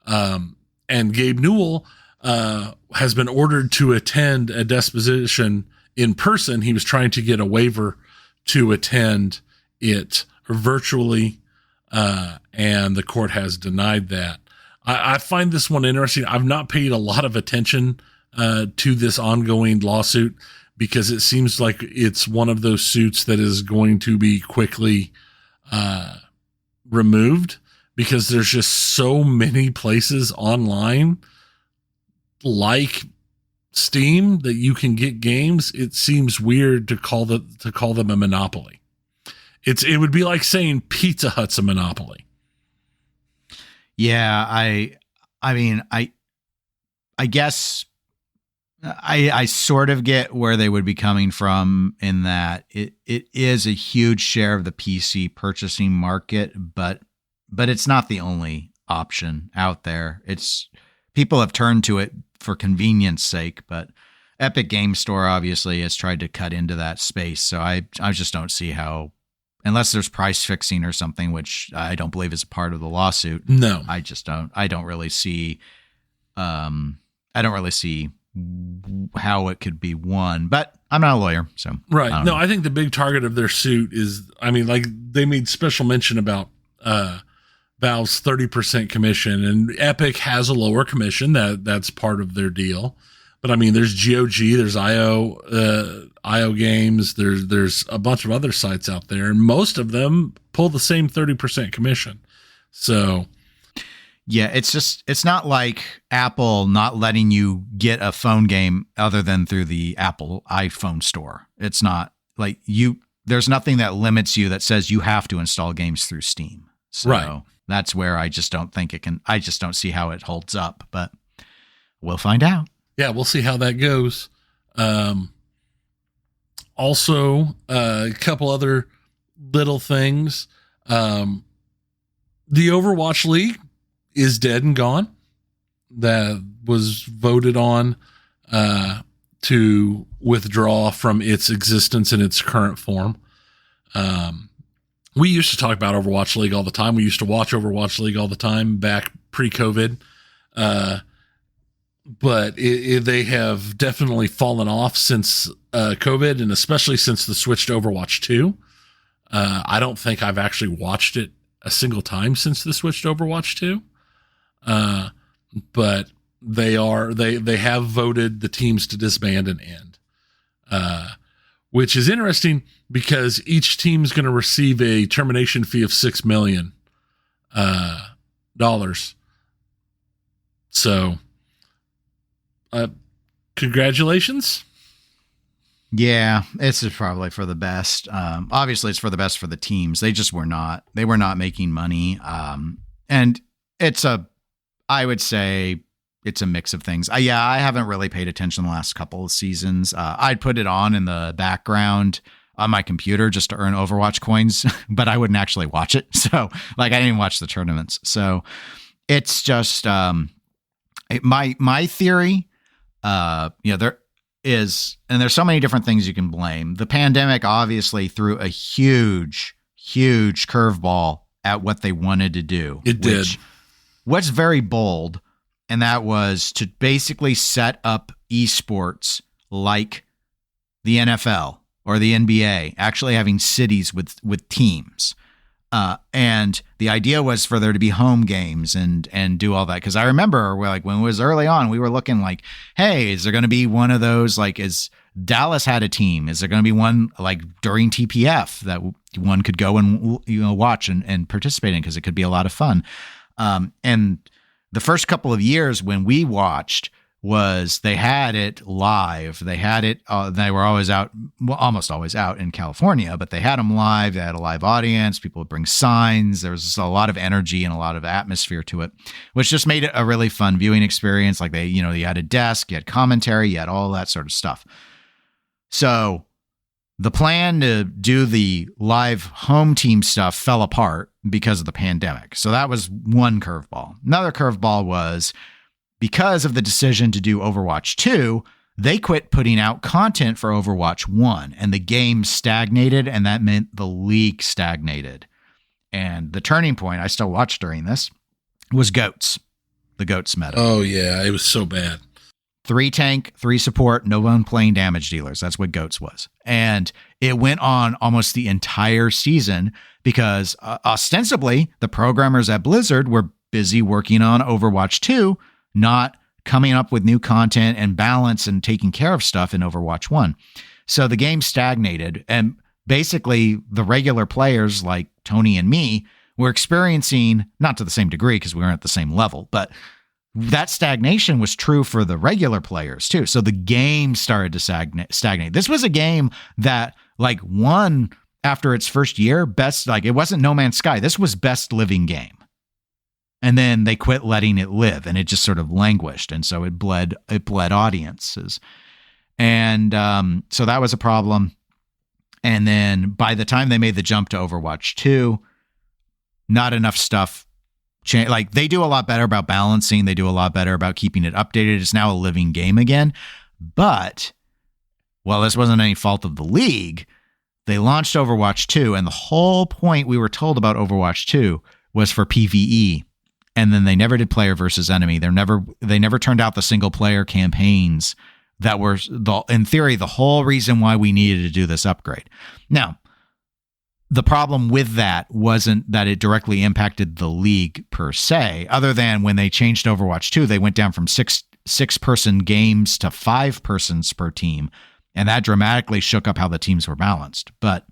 And Gabe Newell has been ordered to attend a deposition in person. He was trying to get a waiver to attend it virtually, and the court has denied that. I find this one interesting. I've not paid a lot of attention to this ongoing lawsuit, because it seems like it's one of those suits that is going to be quickly removed, because there's just so many places online like Steam that you can get games. It seems weird to call them a monopoly. It would be like saying Pizza Hut's a monopoly. Yeah, I mean, I guess I sort of get where they would be coming from, in that it is a huge share of the PC purchasing market, but it's not the only option out there. People have turned to it for convenience sake, but Epic Game Store obviously has tried to cut into that space. So I just don't see how, unless there's price fixing or something, which I don't believe is a part of the lawsuit. No, I don't really see how it could be won, but I'm not a lawyer. So right. I No, I think the big target of their suit is, I mean, like, they made special mention about, Valve's 30% commission, and Epic has a lower commission. That's part of their deal. But I mean, there's GOG, there's IO Games, there's a bunch of other sites out there, and most of them pull the same 30% commission. So yeah, it's not like Apple not letting you get a phone game other than through the Apple iPhone store. It's not like there's nothing that limits you that says you have to install games through Steam. So right. That's where I just don't think it can. I just don't see how it holds up, but we'll find out. Yeah, we'll see how that goes. Also, a couple other little things. The Overwatch League is dead and gone. that was voted on to withdraw from its existence in its current form. We used to talk about Overwatch League all the time. We used to watch Overwatch League all the time back pre-COVID. But they have definitely fallen off since COVID, and especially since the switch to Overwatch 2. I don't think I've actually watched it a single time since the switch to Overwatch 2. But they have voted the teams to disband and end, which is interesting because each team's going to receive a termination fee of $6 million. So, congratulations. Yeah, it's probably for the best. Obviously it's for the best for the teams. They were not making money. And I would say it's a mix of things. I haven't really paid attention the last couple of seasons. I'd put it on in the background on my computer just to earn Overwatch coins, but I wouldn't actually watch it. So I didn't even watch the tournaments. So it's just, my theory, there is, and there's so many different things you can blame. The pandemic obviously threw a huge curveball at what they wanted to do. It did. What's very bold, and that was to basically set up esports like the NFL or the NBA, actually having cities with teams. And the idea was for there to be home games and do all that. Because I remember when it was early on, we were looking like, hey, is there going to be one of those, like, is Dallas had a team? Is there going to be one like during TPF that one could go and watch and participate in, because it could be a lot of fun. And the first couple of years when we watched was they had it live. They had it. They were always out, almost always out in California, but they had them live. They had a live audience. People would bring signs. There was a lot of energy and a lot of atmosphere to it, which just made it a really fun viewing experience. Like you had a desk, you had commentary, you had all that sort of stuff. So the plan to do the live home team stuff fell apart because of the pandemic. So that was one curveball. Another curveball was, because of the decision to do Overwatch 2, they quit putting out content for Overwatch 1, and the game stagnated, and that meant the league stagnated. And the turning point, I still watched during this, was GOATs. The GOATs meta. Oh, yeah, it was so bad. 3 tank, 3 support, no one playing damage dealers. That's what GOATs was. And it went on almost the entire season because ostensibly the programmers at Blizzard were busy working on Overwatch 2, not coming up with new content and balance and taking care of stuff in Overwatch 1. So the game stagnated, and basically the regular players like Tony and me were experiencing, not to the same degree because we weren't at the same level, but that stagnation was true for the regular players too. So the game started to stagnate. This was a game that won after its first year, it wasn't No Man's Sky. This was best living game. And then they quit letting it live, and it just sort of languished. And so it bled audiences. And so that was a problem. And then by the time they made the jump to Overwatch 2, not enough stuff changed. Like, they do a lot better about balancing. They do a lot better about keeping it updated. It's now a living game again. But, well, this wasn't any fault of the league. They launched Overwatch 2, and the whole point we were told about Overwatch 2 was for PvE. And then they never did player versus enemy. They never turned out the single player campaigns that were, in theory, the whole reason why we needed to do this upgrade. Now, the problem with that wasn't that it directly impacted the league per se, other than when they changed Overwatch 2, they went down from six-person games to 5 persons per team, and that dramatically shook up how the teams were balanced. But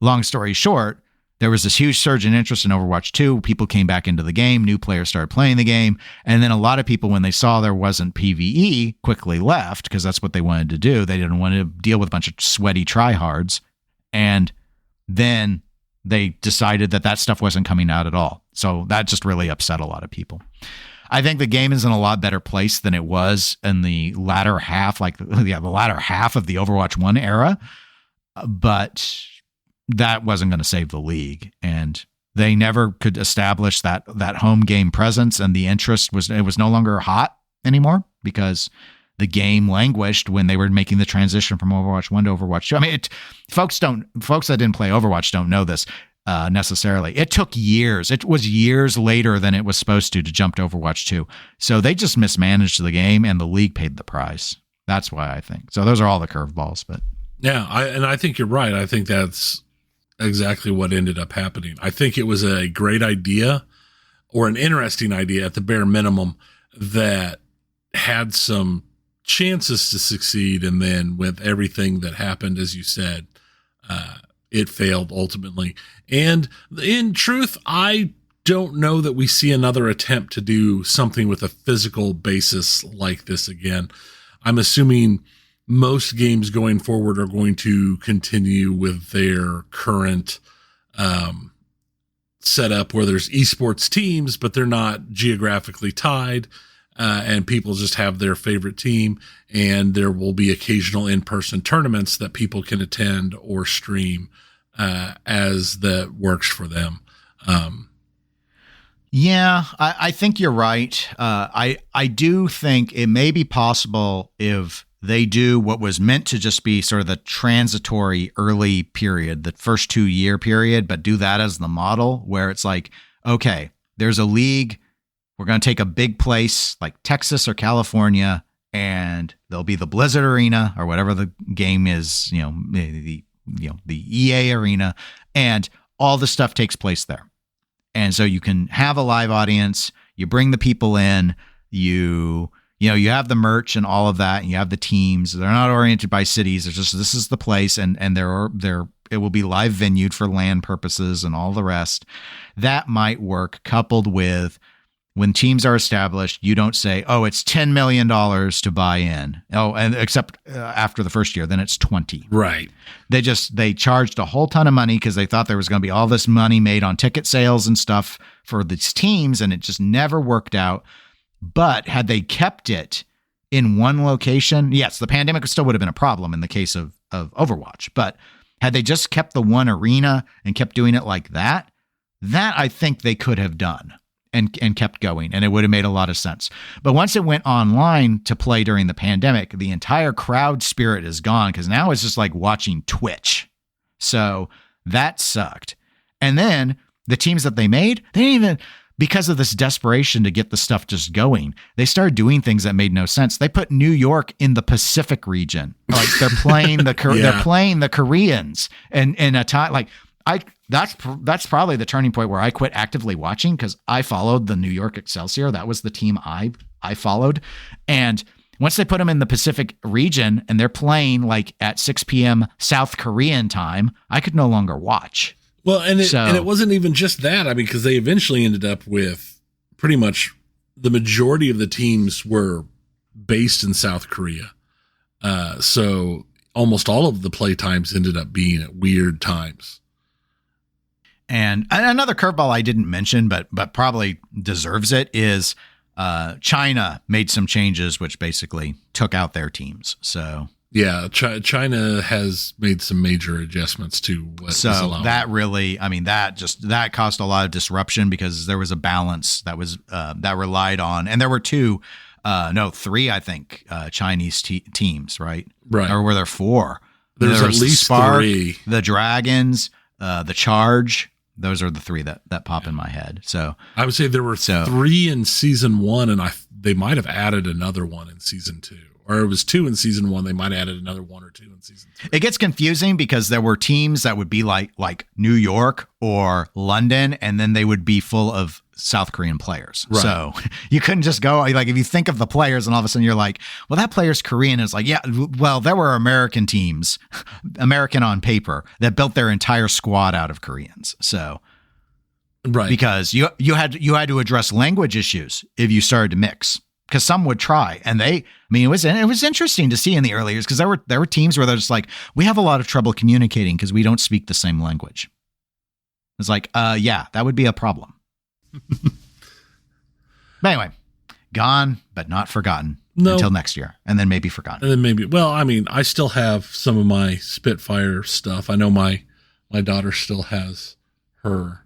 long story short, there was this huge surge in interest in Overwatch 2. People came back into the game. New players started playing the game. And then a lot of people, when they saw there wasn't PvE, quickly left because that's what they wanted to do. They didn't want to deal with a bunch of sweaty tryhards. And then they decided that stuff wasn't coming out at all. So that just really upset a lot of people. I think the game is in a lot better place than it was in the latter half, the latter half of the Overwatch 1 era. But that wasn't going to save the league. And They never could establish that home game presence, and the interest was no longer hot anymore because the game languished when they were making the transition from Overwatch 1 to Overwatch 2. I mean, folks that didn't play Overwatch don't know this necessarily. It took years. It was years later than it was supposed to jump to Overwatch 2. So they just mismanaged the game, and the league paid the price. That's why I think. So those are all the curveballs. But yeah, I think you're right. I think that's exactly what ended up happening. I think it was a great idea, or an interesting idea at the bare minimum, that had some chances to succeed, and then with everything that happened, as you said, it failed ultimately. And in truth, I don't know that we see another attempt to do something with a physical basis like this again. I'm assuming most games going forward are going to continue with their current setup where there's esports teams, but they're not geographically tied, and people just have their favorite team, and there will be occasional in-person tournaments that people can attend or stream as that works for them. Yeah, I think you're right. I do think it may be possible if they do what was meant to just be sort of the transitory early period, the first 2-year period, but do that as the model where it's like, okay, there's a league. We're going to take a big place like Texas or California, and there'll be the Blizzard Arena or whatever the game is, the EA Arena, and all the stuff takes place there. And so you can have a live audience, you bring the people in, you have the merch and all of that, and you have the teams. They're not oriented by cities. It's just, this is the place, and it will be live venued for LAN purposes and all the rest. That might work, coupled with when teams are established, you don't say, oh, it's $10 million to buy in. Oh, and except after the first year, then it's 20. Right. They charged a whole ton of money because they thought there was going to be all this money made on ticket sales and stuff for these teams, and it just never worked out. But had they kept it in one location, yes, the pandemic still would have been a problem in the case of Overwatch. But had they just kept the one arena and kept doing it like that I think they could have done. And kept going, and it would have made a lot of sense. But once it went online to play during the pandemic, the entire crowd spirit is gone, because now it's just like watching Twitch. So that sucked. And then the teams that they made, they didn't even, because of this desperation to get the stuff just going, they started doing things that made no sense. They put New York in the Pacific region. Like they're playing they're playing the Koreans, and in a time like that's probably the turning point where I quit actively watching, because I followed the New York Excelsior. That was the team I followed. And once they put them in the Pacific region and they're playing like at 6 p.m. South Korean time, I could no longer watch. Well, and it wasn't even just that. I mean, because they eventually ended up with pretty much the majority of the teams were based in South Korea. So almost all of the play times ended up being at weird times. And another curveball I didn't mention, but probably deserves it, is China made some changes, which basically took out their teams. So yeah, China has made some major adjustments to what is allowed. That really, I mean, that caused a lot of disruption, because there was a balance that was that relied on, and there were three, I think, Chinese teams, right? Right. Or were there 4? There's at least Spark, 3. The Dragons, the Charge. Those are the 3 that pop in my head. So I would say there were 3 in season 1, and they might have added another one in season 2, or it was 2 in season 1. They might have added another 1 or 2 in season 3. It gets confusing because there were teams that would be like New York or London, and then they would be full of South Korean players. Right. So you couldn't just go, like, if you think of the players and all of a sudden you're like, well, that player's Korean. It's like, yeah, well, there were American teams, American on paper, that built their entire squad out of Koreans. So, right. Because you had to address language issues if you started to mix, because some would try, and it was interesting to see in the early years, because there were teams where they're just like, we have a lot of trouble communicating because we don't speak the same language. It's like, yeah, that would be a problem. But anyway, gone but not forgotten until next year, and then maybe forgotten. And then I still have some of my Spitfire stuff. I know my daughter still has her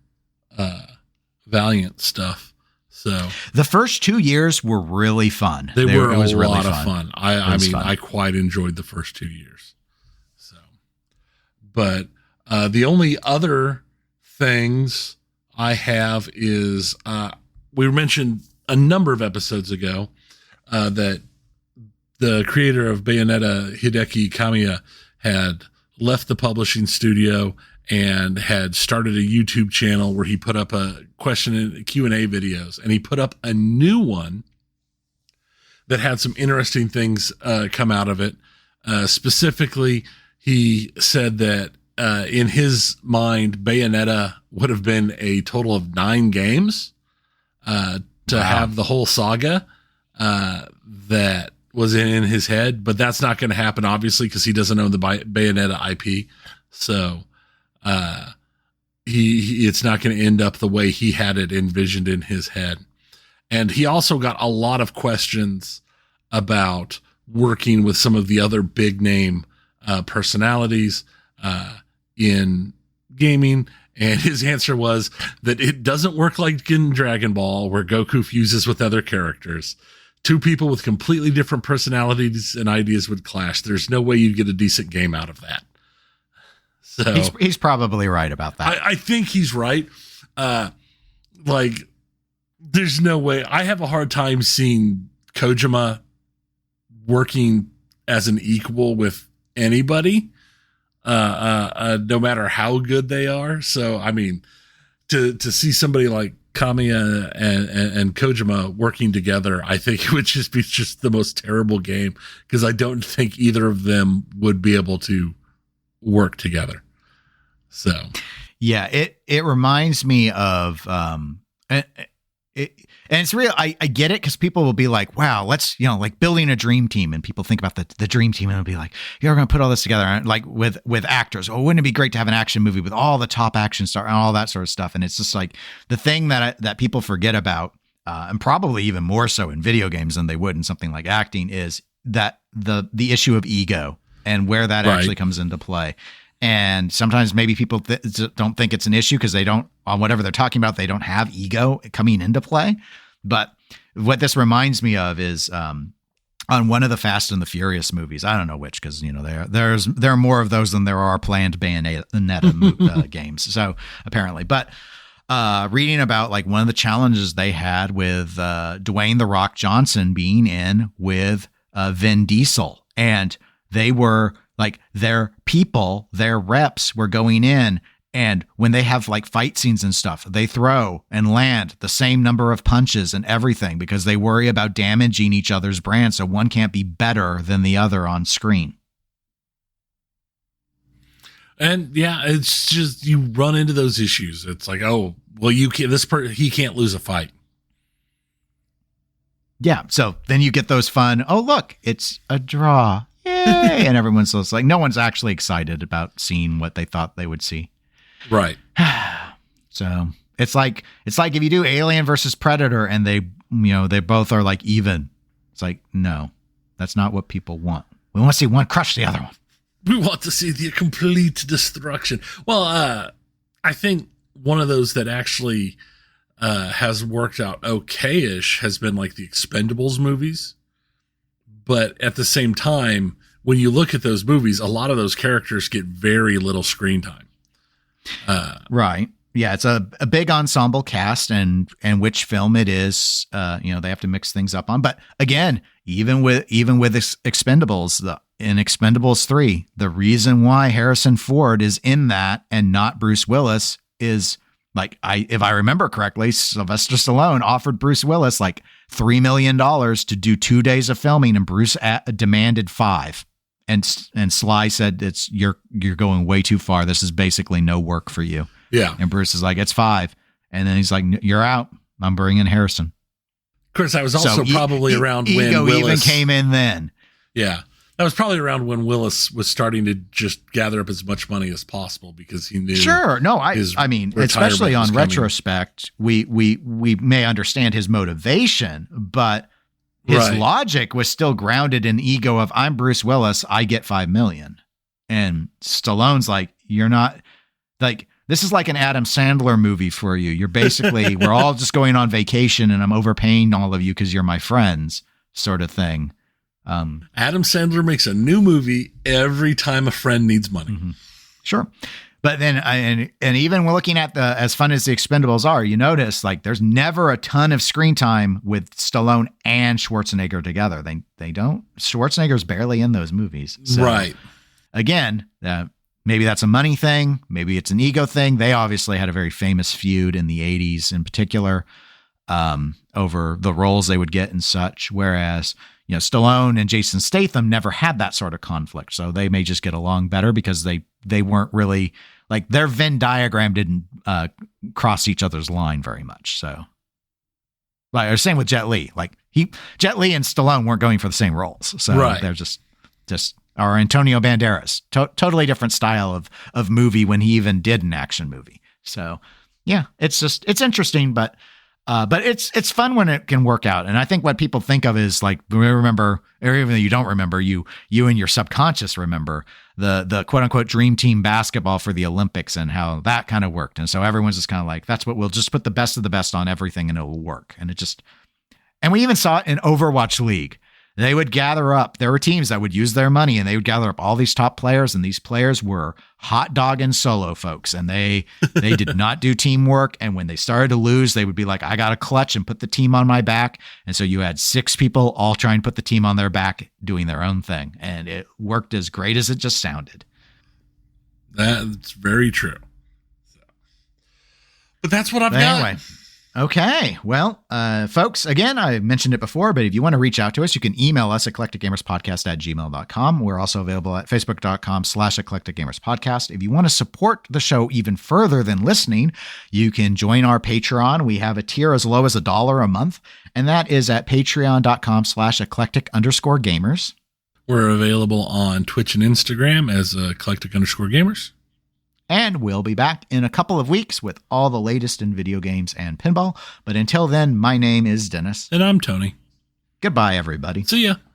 Valiant stuff. So the first 2 years were really fun. They were a lot really of fun. I mean, fun. I quite enjoyed the first 2 years. So, but the only other things I have is we mentioned a number of episodes ago that the creator of Bayonetta, Hideki Kamiya, had left the publishing studio and had started a YouTube channel where he put up a question and Q&A videos, and he put up a new one that had some interesting things come out of it. Specifically, he said that in his mind, Bayonetta would have been a total of 9 games to have the whole saga that was in his head, but that's not going to happen, obviously, because he doesn't own the Bayonetta IP. So it's not going to end up the way he had it envisioned in his head. And he also got a lot of questions about working with some of the other big name personalities in gaming. And his answer was that it doesn't work like in Dragon Ball, where Goku fuses with other characters. 2 people with completely different personalities and ideas would clash. There's no way you'd get a decent game out of that. So he's probably right about that. I think he's right. Like, there's no way. I have a hard time seeing Kojima working as an equal with anybody, no matter how good they are. So, I mean, to see somebody like Kamiya and Kojima working together, I think it would just be the most terrible game, because I don't think either of them would be able to work together. So, yeah, it reminds me of, and it's real. I get it, because people will be like, wow, let's, like building a dream team, and people think about the dream team and it'll be like, you're going to put all this together, and like with actors. Oh, wouldn't it be great to have an action movie with all the top action stars and all that sort of stuff? And it's just like the thing that people forget about, and probably even more so in video games than they would in something like acting, is that the issue of ego and where that actually comes into play. And sometimes maybe people don't think it's an issue because they don't, on whatever they're talking about, they don't have ego coming into play. But what this reminds me of is on one of the Fast and the Furious movies. I don't know which, because there are more of those than there are planned Bayonetta games. So apparently, but reading about like one of the challenges they had with Dwayne "The Rock" Johnson being in with Vin Diesel, and they were like, their people, their reps were going in, and when they have like fight scenes and stuff, they throw and land the same number of punches and everything, because they worry about damaging each other's brand, so one can't be better than the other on screen. And yeah, it's just, you run into those issues. It's like, oh, well, he can't lose a fight. Yeah, so then you get those fun, oh look, it's a draw. Yay! And everyone's just like, no one's actually excited about seeing what they thought they would see. Right. So it's like if you do Alien versus Predator and they both are like even. It's like, no, that's not what people want. We want to see one crush the other one. We want to see the complete destruction. Well, I think one of those that actually has worked out okay-ish has been like the Expendables movies. But at the same time, when you look at those movies, a lot of those characters get very little screen time. Right. Yeah, it's a big ensemble cast, and which film it is, they have to mix things up on. But again, even with Expendables, in Expendables 3, the reason why Harrison Ford is in that and not Bruce Willis is, like, if I remember correctly, Sylvester Stallone offered Bruce Willis like $3 million to do 2 days of filming, and Bruce demanded 5. And Sly said, you're going way too far. This is basically no work for you. Yeah. And Bruce is like, it's 5. And then he's like, you're out. I'm bringing Harrison. Chris, I was also probably around when Ego Willis even came in then. Yeah. That was probably around when Willis was starting to just gather up as much money as possible, because he knew. Sure. No, I mean, especially on retrospect, we may understand his motivation, but his logic was still grounded in ego of, I'm Bruce Willis, I get $5 million. And Stallone's like, you're not, like, This is like an Adam Sandler movie for you. You're basically, we're all just going on vacation and I'm overpaying all of you because you're my friends, sort of thing. Adam Sandler makes a new movie every time a friend needs money. Mm-hmm. Sure. But then, and even we're looking at as fun as the Expendables are, you notice like there's never a ton of screen time with Stallone and Schwarzenegger together. They don't. Schwarzenegger's barely in those movies. So, right. Again, maybe that's a money thing. Maybe it's an ego thing. They obviously had a very famous feud in the 80s in particular over the roles they would get and such. Whereas, Stallone and Jason Statham never had that sort of conflict. So they may just get along better because they weren't really like their Venn diagram didn't cross each other's line very much. So like, or same with Jet Li, Jet Li and Stallone weren't going for the same roles. So they're just or Antonio Banderas, totally different style of movie when he even did an action movie. So yeah, it's interesting, but it's fun when it can work out. And I think what people think of is like, remember, or even though you don't remember, you and your subconscious remember the quote unquote dream team basketball for the Olympics and how that kind of worked. And so everyone's just kind of like, that's what we'll just put the best of the best on everything and it will work. And and we even saw it in Overwatch League. They would gather up, there were teams that would use their money and they would gather up all these top players, and these players were hot dog and solo folks, and they did not do teamwork. And when they started to lose, they would be like, I got to clutch and put the team on my back. And so you had 6 people all trying to put the team on their back doing their own thing. And it worked as great as it just sounded. That's very true. But that's what I've got. Okay. Well, folks, again, I mentioned it before, but if you want to reach out to us, you can email us at eclecticgamerspodcast@gmail.com. We're also available at facebook.com/eclecticgamerspodcast. If you want to support the show even further than listening, you can join our Patreon. We have a tier as low as $1 a month, and that is at patreon.com/eclectic_gamers. We're available on Twitch and Instagram as eclectic_gamers. And we'll be back in a couple of weeks with all the latest in video games and pinball. But until then, my name is Dennis. And I'm Tony. Goodbye, everybody. See ya.